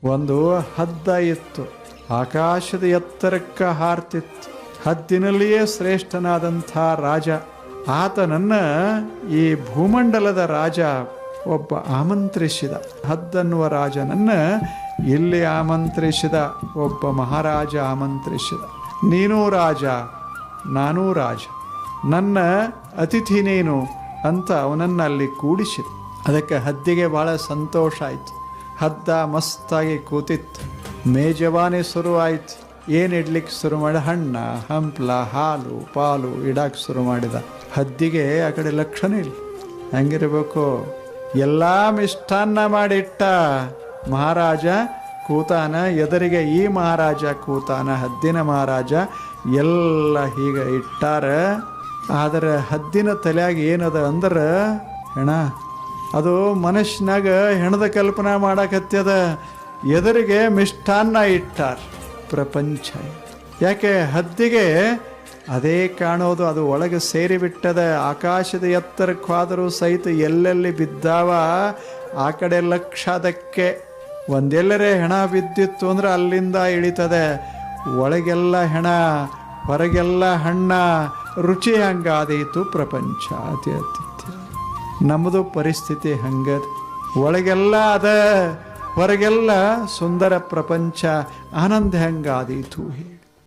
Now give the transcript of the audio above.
ಒಂದು ಹದ್ದ ಇತ್ತು, ಆಕಾಶದ ಎತ್ತರಕ್ಕೆ ಹಾರ್ತಿತ್ತು. ಹದ್ದಿನಲ್ಲಿಯೇ ಶ್ರೇಷ್ಠನಾದಂಥ ರಾಜ. ಆತನನ್ನ ಈ ಭೂಮಂಡಲದ ರಾಜ ಒಬ್ಬ ಆಮಂತ್ರಿಸಿದ. ಹದ್ದನ್ನುವ ರಾಜನನ್ನ ಇಲ್ಲಿ ಆಮಂತ್ರಿಸಿದ. ಒಬ್ಬ ಮಹಾರಾಜ ಆಮಂತ್ರಿಸಿದ. ನೀನೂ ರಾಜ, ನಾನೂ ರಾಜ, ನನ್ನ ಅತಿಥಿ ನೀನು ಅಂತ ಅವನನ್ನು ಅಲ್ಲಿ ಕೂಡಿಸಿದ. ಅದಕ್ಕೆ ಹದ್ದಿಗೆ ಭಾಳ ಸಂತೋಷ ಆಯಿತು. ಹದ್ದ ಮಸ್ತಾಗಿ ಕೂತಿತ್ತು. ಮೇಜವಾನಿ ಶುರುವಾಯಿತು. ಏನು ಇಡ್ಲಿಕ್ಕೆ ಶುರು ಮಾಡಿ, ಹಣ್ಣ ಹಂಪ್ಲ ಹಾಲು ಪಾಲು ಇಡಕ್ಕೆ ಶುರು ಮಾಡಿದ. ಹದ್ದಿಗೆ ಆ ಕಡೆ ಲಕ್ಷಣ ಇಲ್ಲ. ಹೆಂಗಿರ್ಬೇಕು, ಎಲ್ಲ ಮಿಷ್ಟಾನ್ನ ಮಾಡಿಟ್ಟ. ಮಹಾರಾಜ ಕೂತಾನ, ಎದುರಿಗೆ ಈ ಮಹಾರಾಜ ಕೂತಾನ, ಹದ್ದಿನ ಮಹಾರಾಜ. ಎಲ್ಲ ಹೀಗೆ ಇಟ್ಟಾರ. ಆದರೆ ಹದ್ದಿನ ತಲೆಯಾಗ ಏನದ ಅಂದ್ರೆ ಹೆಣ. ಅದು ಮನುಷ್ಯನಾಗ ಹೆಣದ ಕಲ್ಪನಾ ಮಾಡಕತ್ಯದ. ಎದುರಿಗೆ ಮಿಷ್ಟಾನ್ನ ಇಟ್ಟಾರ. ಪ್ರಪಂಚ ಯಾಕೆ ಹದ್ದಿಗೆ ಅದೇ ಕಾಣೋದು. ಅದು ಒಳಗೆ ಸೇರಿಬಿಟ್ಟದ. ಆಕಾಶದ ಎತ್ತರಕ್ಕೆ ಹೋದರೂ ಸಹಿತ ಎಲ್ಲೆಲ್ಲಿ ಬಿದ್ದಾವ ಆ ಕಡೆ ಲಕ್ಷ. ಅದಕ್ಕೆ ಒಂದೆಲ್ಲರೇ ಹೆಣ ಬಿದ್ದಿತ್ತು ಅಂದ್ರೆ ಅಲ್ಲಿಂದ ಇಳಿತದೆ. ಒಳಗೆಲ್ಲ ಹೆಣ, ಹೊರಗೆಲ್ಲ ಹಣ್ಣ. ರುಚಿ ಹಂಗಾದೀತು ಪ್ರಪಂಚ. ಅತಿ ಅತಿಥ್ಯ ನಮ್ಮದು ಪರಿಸ್ಥಿತಿ ಹಂಗದ. ಒಳಗೆಲ್ಲ ಅದ, ಹೊರಗೆಲ್ಲ ಸುಂದರ ಪ್ರಪಂಚ. ಆನಂದ ಹೆಂಗಾದೀತು.